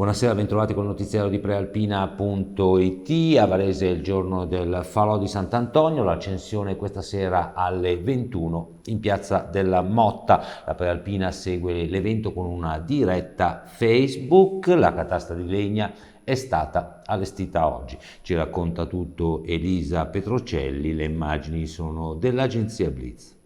Buonasera, bentrovati col notiziario di prealpina.it. A Varese è il giorno del falò di Sant'Antonio, l'accensione questa sera alle 21 in piazza della Motta. La Prealpina segue l'evento con una diretta Facebook. La catasta di legna è stata allestita oggi. Ci racconta tutto Elisa Petrocelli, le immagini sono dell'agenzia Blitz.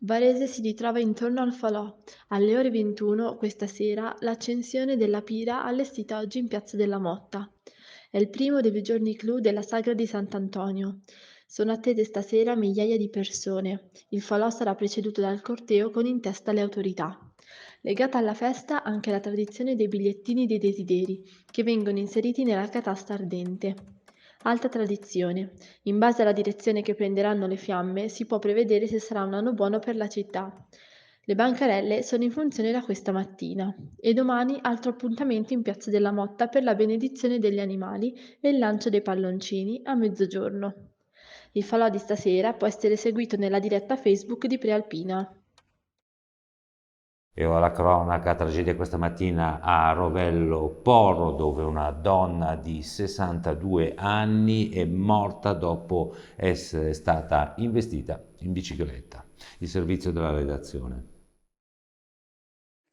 Varese si ritrova intorno al falò. Alle ore 21, questa sera, l'accensione della pira allestita oggi in piazza della Motta. È il primo dei due giorni clou della sagra di Sant'Antonio. Sono attese stasera migliaia di persone. Il falò sarà preceduto dal corteo con in testa le autorità. Legata alla festa anche la tradizione dei bigliettini dei desideri, che vengono inseriti nella catasta ardente. Alta tradizione. In base alla direzione che prenderanno le fiamme, si può prevedere se sarà un anno buono per la città. Le bancarelle sono in funzione da questa mattina e domani altro appuntamento in Piazza della Motta per la benedizione degli animali e il lancio dei palloncini a mezzogiorno. Il falò di stasera può essere seguito nella diretta Facebook di Prealpina. E ora la cronaca, tragedia questa mattina a Rovello Porro, dove una donna di 62 anni è morta dopo essere stata investita in bicicletta. Il servizio della redazione.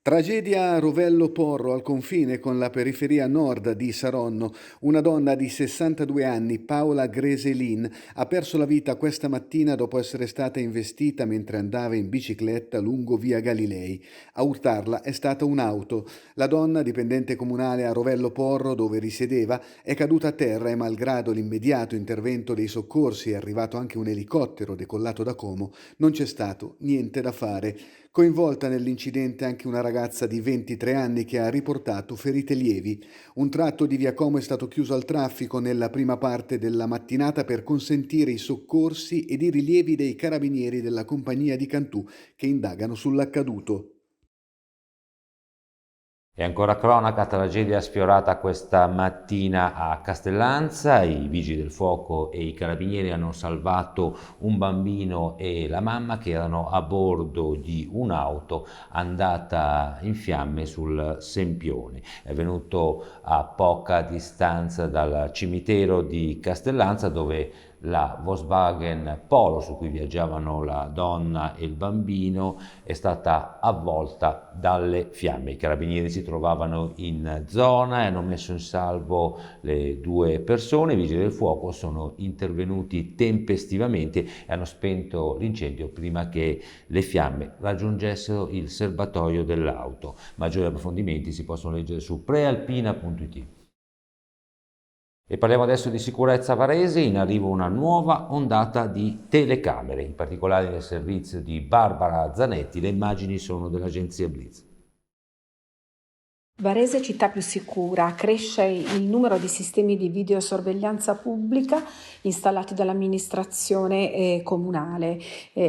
Tragedia a Rovello Porro, al confine con la periferia nord di Saronno. Una donna di 62 anni, Paola Greselin, ha perso la vita questa mattina dopo essere stata investita mentre andava in bicicletta lungo via Galilei. A urtarla è stata un'auto. La donna, dipendente comunale a Rovello Porro, dove risiedeva, è caduta a terra e malgrado l'immediato intervento dei soccorsi, è arrivato anche un elicottero decollato da Como, non c'è stato niente da fare. Coinvolta nell'incidente anche una ragazza di 23 anni che ha riportato ferite lievi. Un tratto di via Como è stato chiuso al traffico nella prima parte della mattinata per consentire i soccorsi ed i rilievi dei carabinieri della compagnia di Cantù che indagano sull'accaduto. E ancora cronaca, tragedia sfiorata questa mattina a Castellanza. I vigili del fuoco e i carabinieri hanno salvato un bambino e la mamma che erano a bordo di un'auto andata in fiamme sul Sempione. È avvenuto a poca distanza dal cimitero di Castellanza, dove la Volkswagen Polo su cui viaggiavano la donna e il bambino è stata avvolta dalle fiamme. I carabinieri si trovavano in zona e hanno messo in salvo le due persone. I vigili del fuoco sono intervenuti tempestivamente e hanno spento l'incendio prima che le fiamme raggiungessero il serbatoio dell'auto. Maggiori approfondimenti si possono leggere su prealpina.it. E parliamo adesso di sicurezza a Varese. In arrivo una nuova ondata di telecamere, in particolare nel servizio di Barbara Zanetti. Le immagini sono dell'agenzia Blitz. Varese città più sicura, cresce il numero di sistemi di videosorveglianza pubblica installati dall'amministrazione comunale.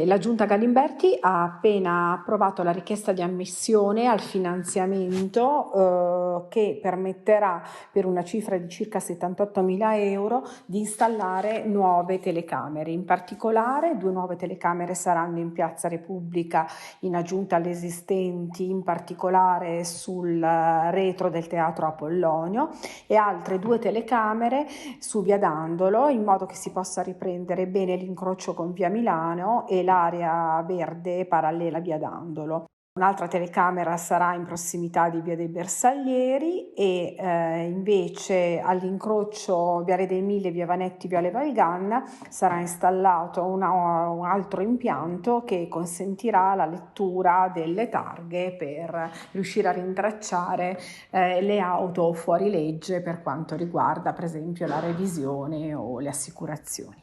La Giunta Galimberti ha appena approvato la richiesta di ammissione al finanziamento che permetterà per una cifra di circa 78.000 euro di installare nuove telecamere. In particolare 2 nuove telecamere saranno in Piazza Repubblica in aggiunta alle esistenti, in particolare sul retro del Teatro Apollonio, e altre 2 telecamere su via Dandolo, in modo che si possa riprendere bene l'incrocio con via Milano e l'area verde parallela a via Dandolo. Un'altra telecamera sarà in prossimità di via dei Bersaglieri e invece all'incrocio Viale dei Mille, via Vanetti, viale Valganna sarà installato un altro impianto che consentirà la lettura delle targhe per riuscire a rintracciare le auto fuori legge per quanto riguarda per esempio la revisione o le assicurazioni.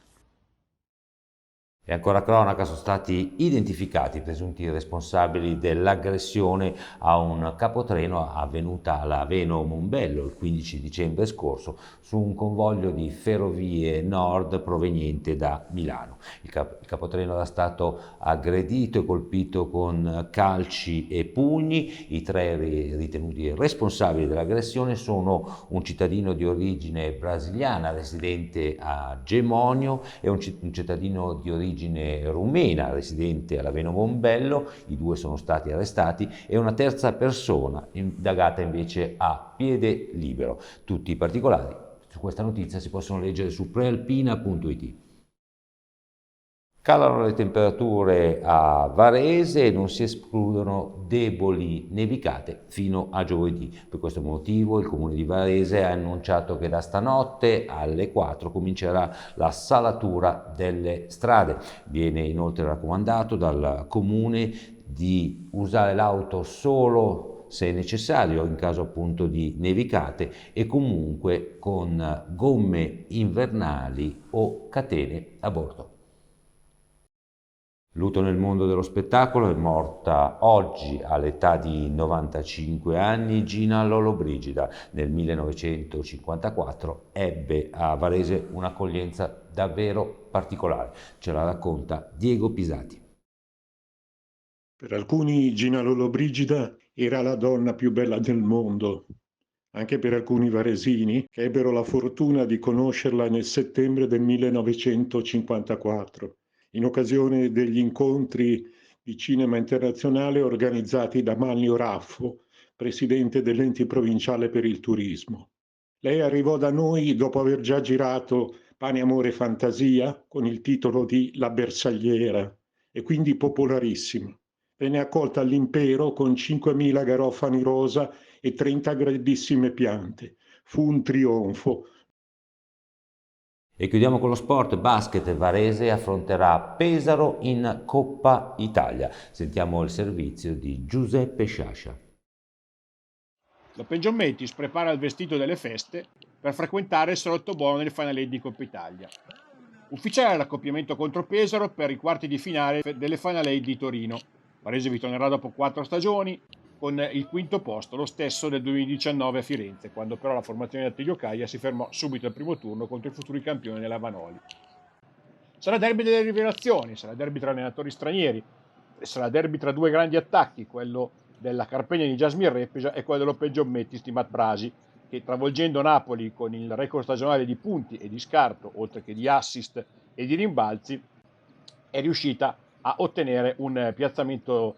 E ancora cronaca, sono stati identificati i presunti responsabili dell'aggressione a un capotreno avvenuta alla Veno Mombello il 15 dicembre scorso su un convoglio di Ferrovie Nord proveniente da Milano. Il capotreno era stato aggredito e colpito con calci e pugni. I 3 ritenuti responsabili dell'aggressione sono un cittadino di origine brasiliana residente a Gemonio e un cittadino di origine origine rumena, residente a Laveno Mombello. I due sono stati arrestati e una terza persona indagata invece a piede libero. Tutti i particolari su questa notizia si possono leggere su prealpina.it. Calano le temperature a Varese e non si escludono deboli nevicate fino a giovedì. Per questo motivo il Comune di Varese ha annunciato che da stanotte alle 4 comincerà la salatura delle strade. Viene inoltre raccomandato dal Comune di usare l'auto solo se necessario in caso appunto di nevicate e comunque con gomme invernali o catene a bordo. Lutto nel mondo dello spettacolo, è morta oggi all'età di 95 anni Gina Lollobrigida. Nel 1954 ebbe a Varese un'accoglienza davvero particolare. Ce la racconta Diego Pisati. Per alcuni Gina Lollobrigida era la donna più bella del mondo, anche per alcuni varesini che ebbero la fortuna di conoscerla nel settembre del 1954. In occasione degli incontri di cinema internazionale organizzati da Manlio Raffo, presidente dell'ente provinciale per il turismo. Lei arrivò da noi dopo aver già girato Pane, Amore e Fantasia con il titolo di La Bersagliera e quindi popolarissima. Venne accolta all'Impero con 5.000 garofani rosa e 30 grandissime piante. Fu un trionfo. E chiudiamo con lo sport. Basket. Varese affronterà Pesaro in Coppa Italia. Sentiamo il servizio di Giuseppe Sciascia. L'Open Giommettis prepara il vestito delle feste per frequentare il sottobuono nel Final Eight di Coppa Italia. Ufficiale l'accoppiamento contro Pesaro per i quarti di finale delle Final Eight di Torino. Varese vi tornerà dopo 4 stagioni con il quinto posto, lo stesso del 2019 a Firenze, quando però la formazione di Attilio Caia si fermò subito al primo turno contro i futuri campioni della Vanoli. Sarà derby delle rivelazioni, sarà derby tra allenatori stranieri, sarà derby tra due grandi attacchi, quello della Carpegna di Jasmine Repeja e quello dell'Open Giommettis di Matt Brasi, che travolgendo Napoli con il record stagionale di punti e di scarto, oltre che di assist e di rimbalzi, è riuscita a ottenere un piazzamento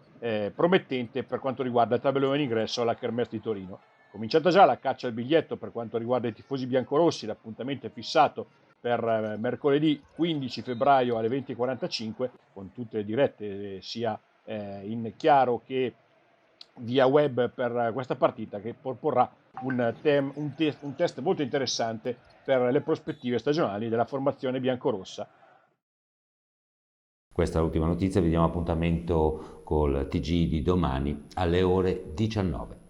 promettente per quanto riguarda il tabellone in ingresso alla Kermesse di Torino. Cominciata già la caccia al biglietto per quanto riguarda i tifosi biancorossi, l'appuntamento è fissato per mercoledì 15 febbraio alle 20:45 con tutte le dirette sia in chiaro che via web per questa partita, che proporrà un test molto interessante per le prospettive stagionali della formazione biancorossa. Questa è l'ultima notizia, vi diamo appuntamento col TG di domani alle ore 19.